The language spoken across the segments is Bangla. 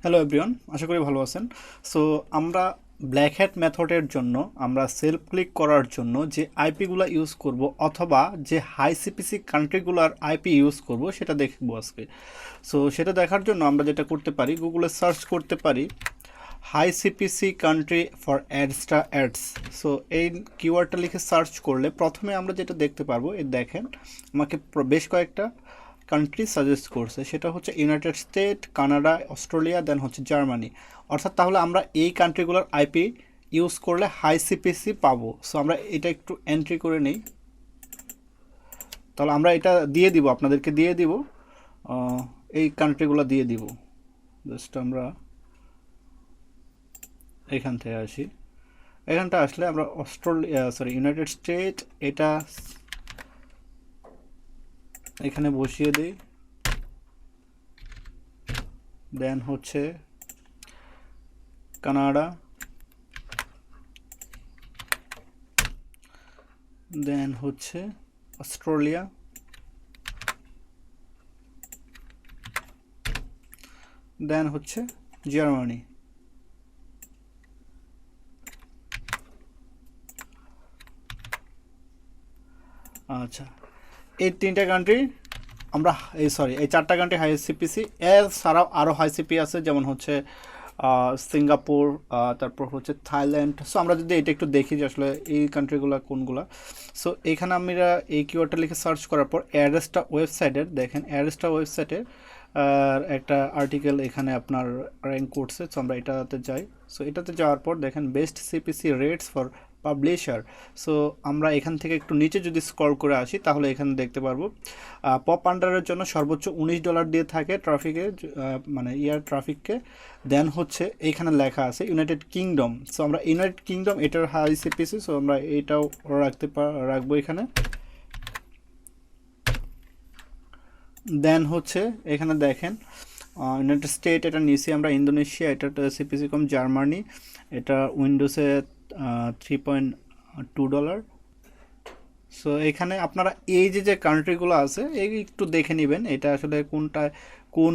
হ্যালো এভরিওয়ান, আশা করি ভালো আছেন। সো আমরা ব্ল্যাক হ্যাট মেথডের জন্য আমরা সেলফ ক্লিক করার জন্য যে আইপিগুলো ইউজ করব অথবা যে হাই সিপিসি কান্ট্রিগুলোর আইপি ইউজ করব সেটা দেখব আজকে। সো সেটা দেখার জন্য আমরা যেটা করতে পারি, গুগলে সার্চ করতে পারি হাই সিপিসি কান্ট্রি ফর অ্যাডস্টা অ্যাডস। সো এই কিওয়ার্ডটা লিখে সার্চ করলে প্রথমে আমরা যেটা দেখতে পারবো, এই দেখেন আমাকে বেশ কয়েকটা কান্ট্রি সাজেস্ট করছে। সেটা হচ্ছে ইউনাইটেড স্টেট, কানাডা, অস্ট্রেলিয়া, দেন হচ্ছে জার্মানি। অর্থাৎ তাহলে আমরা এই কান্ট্রিগুলোর আইপি ইউজ করলে হাই সিপিসি পাবো। সো আমরা এটা একটু এন্ট্রি করে নিই। তাহলে আমরা এটা দিয়ে দিব, আপনাদেরকে দিয়ে দিব, এই কান্ট্রিগুলো দিয়ে দিব। জাস্ট আমরা এখান থেকে আসি। এখানটা আসলে আমরা ইউনাইটেড স্টেট এটা এখানে বসিয়ে দিই। দেন হচ্ছে কানাডা, দেন হচ্ছে অস্ট্রেলিয়া, দেন হচ্ছে জার্মানি। আচ্ছা, এই তিনটা কান্ট্রি আমরা এই চারটা কান্ট্রি হাই সিপিসি। এছাড়াও আরও হাই সিপি আছে, যেমন হচ্ছে সিঙ্গাপুর, তারপর হচ্ছে থাইল্যান্ড। সো আমরা যদি এটা একটু দেখি যে আসলে এই কান্ট্রিগুলো কোনগুলো। সো এখানে আমরা এই কিওয়ার্ডটা লিখে সার্চ করার পর অ্যাড্রেসটা ওয়েবসাইটের, দেখেন অ্যাড্রেসটা ওয়েবসাইটের একটা আর্টিকেল এখানে আপনার র্যাঙ্ক করছে। সো আমরা এটাতে যাই। সো এটাতে যাওয়ার পর দেখেন best CPC rates for publisher. So আমরা এখান থেকে একটু নিচে যদি স্ক্রল করে আসি তাহলে এখানে দেখতে পারবো পপ আন্ডারের জন্য সর্বোচ্চ $19 দিয়ে থাকে ট্রাফিকে, মানে ইয়ার ট্রাফিককে। দেন হচ্ছে এইখানে লেখা আছে ইউনাইটেড কিংডম। সো আমরা ইউনাইটেড কিংডম এটার হাই সিপিসি, সো আমরা এটাও রাখবো এখানে। দেন হচ্ছে এখানে দেখেন ইউনাইটেড স্টেট এটা নিচে আমরা, ইন্দোনেশিয়া এটা সিপিসি কম, জার্মানি এটা উইন্ডোজে $3.2। সো এখানে আপনারা এই যে কান্ট্রিগুলো আছে এই একটু দেখে নেবেন এটা আসলে কোনটা কোন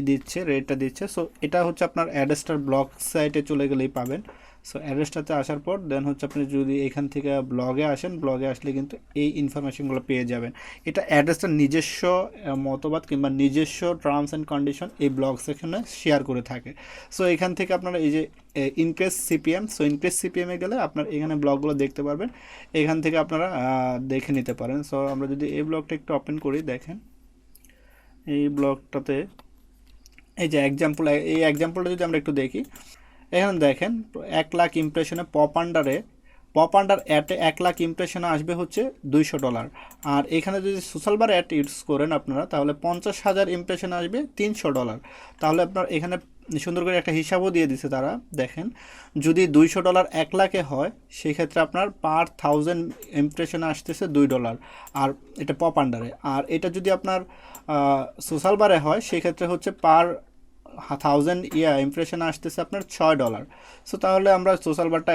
দিচ্ছে, রেটটা দিচ্ছে। সো এটা হচ্ছে আপনার অ্যাড্রেসটার ব্লগ সাইটে চলে গেলেই পাবেন। সো অ্যাড্রেসটাতে আসার পর দেন হচ্ছে আপনি যদি এখান থেকে ব্লগে আসেন, ব্লগে আসলে কিন্তু এই ইনফরমেশনগুলো পেয়ে যাবেন। এটা অ্যাড্রেসটার নিজস্ব মতবাদ কিংবা নিজস্ব টার্মস অ্যান্ড কন্ডিশন এই ব্লগ সেকশনে শেয়ার করে থাকে। সো এখান থেকে আপনারা এই যে ইনক্রিজ সিপিএম, সো ইনক্রিজ সিপিএমে গেলে আপনার এখানে ব্লগগুলো দেখতে পারবেন। এখান থেকে আপনারা দেখে নিতে পারেন। সো আমরা যদি এই ব্লগটা একটু ওপেন করি, দেখেন এই ব্লগটাতে এই যে এক্সাম্পল, এই এক্সাম্পলটা যদি আমরা একটু দেখি, এখানে দেখেন 1 লাখ ইমপ্রেশনে পপ আন্ডার অ্যাটে 1 লাখ ইমপ্রেশনে আসবে হচ্ছে $200। আর এখানে যদি সোশ্যাল বার অ্যাড ইউজ করেন আপনারা তাহলে 50,000 ইমপ্রেশনে আসবে $300। তাহলে আপনার এখানে সুন্দর করে একটা হিসাবও দিয়ে দিছে তারা। দেখেন যদি $200 1 লাখে হয় সেই ক্ষেত্রে আপনার পার 1000 ইমপ্রেশনে আসতেছে $2। আর এটা পপ আন্ডারে। আর এটা যদি আপনার সোশ্যাল বারে হয় সেই ক্ষেত্রে হচ্ছে পার 1000 ইমপ্রেশন আসতেছে আপনার $6। সো তাহলে আমরা সোশ্যাল বারটা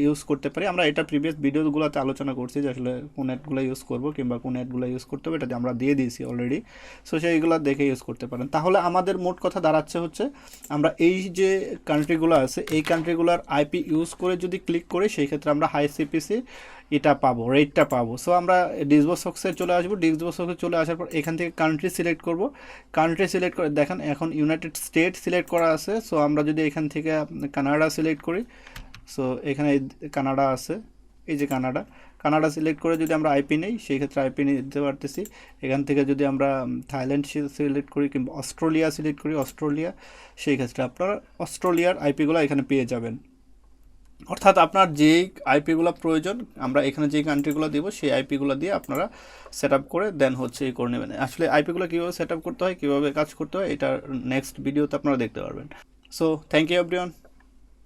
ইউজ করতে পারি। আমরা এটা প্রিভিয়াস ভিডিওগুলোতে আলোচনা করছি যে আসলে কোন অ্যাডগুলো ইউজ করব কিংবা কোন অ্যাডগুলো ইউজ করতে হবে, এটা আমরা দিয়ে দিয়েছি অলরেডি। সো সেইগুলো দেখে ইউজ করতে পারেন। তাহলে আমাদের মোট কথা দাঁড়াচ্ছে হচ্ছে আমরা এই যে কান্ট্রিগুলো আছে এই কান্ট্রিগুলোর আইপি ইউজ করে যদি ক্লিক করি সেই ক্ষেত্রে আমরা হাই সিপিসি এটা পাবো, রেটটা পাবো। সো আমরা ডিসবক্সে চলে আসবো। ডিসবক্সে চলে আসার পর এখান থেকে কান্ট্রি সিলেক্ট করব। কান্ট্রি সিলেক্ট করে দেখেন এখন ইউনাইটেড স্টেট সিলেক্ট করা আছে। সো আমরা যদি এখান থেকে কানাডা সিলেক্ট করি, সো এখানে কানাডা আছে, এই যে কানাডা সিলেক্ট করে যদি আমরা আইপি নেই সেই ক্ষেত্রে আইপি নিতে পারতেছি। এখান থেকে যদি আমরা থাইল্যান্ড সিলেক্ট করি কিংবা অস্ট্রেলিয়া সিলেক্ট করি, অস্ট্রেলিয়া, সেই ক্ষেত্রে আপনারা অস্ট্রেলিয়ার আইপিগুলো এখানে পেয়ে যাবেন। অর্থাৎ আপনার যেই আইপিগুলো প্রয়োজন আমরা এখানে যেই কান্ট্রিগুলো দিব সেই আইপিগুলো দিয়ে আপনারা সেট আপ করে দেন হচ্ছে এই করে নেবেন। আসলে আইপিগুলো কীভাবে সেট আপ করতে হয়, কীভাবে কাজ করতে হয়, এটা নেক্সট ভিডিওতে আপনারা দেখতে পারবেন। So thank you everyone.